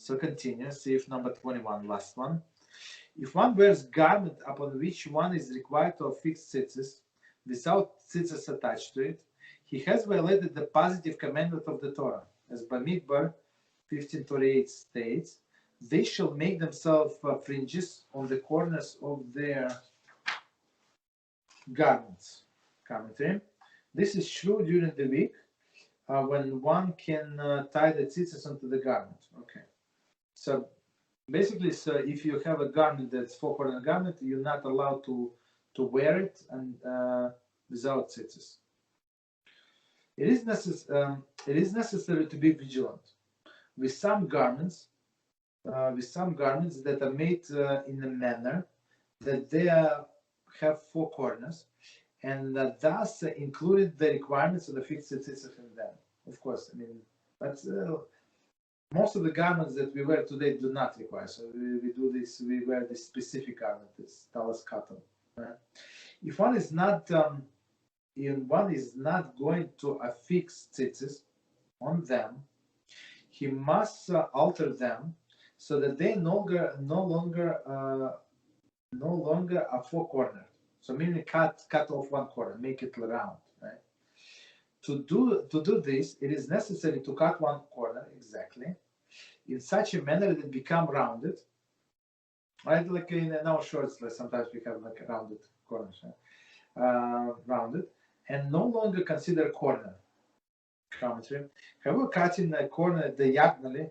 So continue, save number 21, last one. If one wears garment upon which one is required to affix tzitzis without tzitzis attached to it, he has violated the positive commandment of the Torah. As Bamidbar 15:28 states, they shall make themselves fringes on the corners of their garments. Commentary. This is true during the week when one can tie the tzitzis onto the garment. Okay. So basically, so if you have a garment that's four-corner garment, you're not allowed to wear it and without tzitzis. It is necessary to be vigilant with some garments that are made in a manner that they have four corners, and thus included the requirements of the fixed tzitzis in them. Of course, I mean, but most of the garments that we wear today do not require. So we do this. We wear this specific garment, this tallit cotton. Right? If one is not going to affix tzitzis on them, he must alter them so that they no longer are four cornered. So meaning cut off one corner, make it round. Right? To do this, it is necessary to cut one corner exactly in such a manner that it become rounded. Right, like in our shorts, like sometimes we have like rounded corners, right? Rounded, and no longer consider corner. Commentary. However, cutting a corner diagonally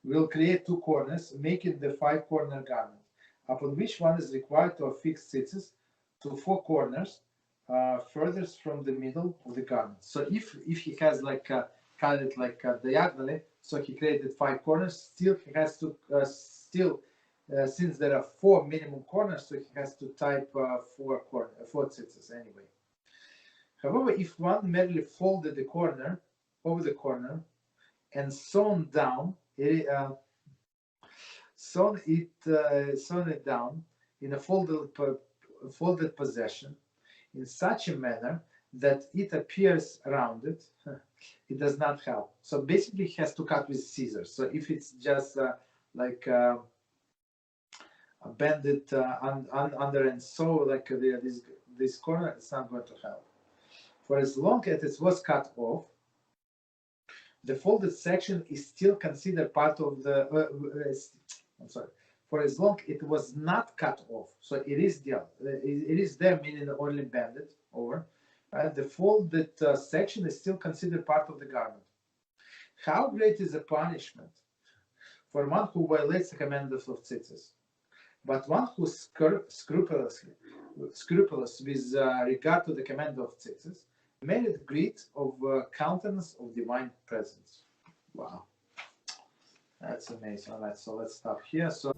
will create two corners, making the five-corner garment, upon which one is required to affix tzitzis to four corners furthest from the middle of the garment. So if he has like cut it like diagonally, so he created five corners, still he has to since there are four minimum corners, so he has to type four tzitzis anyway. However, if one merely folded the corner over the corner and sewn it down in a folded position in such a manner that it appears rounded, it does not help. So basically, he has to cut with scissors. So if it's just bend it under and sew like this corner, it's not going to help. For as long as it was cut off, the folded section is still considered part of the. For as long it was not cut off, so it is there. It is there, meaning only bended over. The folded section is still considered part of the garment. How great is the punishment for one who violates the commandments of tzitzis, but one who scrupulous with regard to the command of tzitzis, merit great of countenance of divine presence. Wow, that's amazing. All right, so let's stop here. So.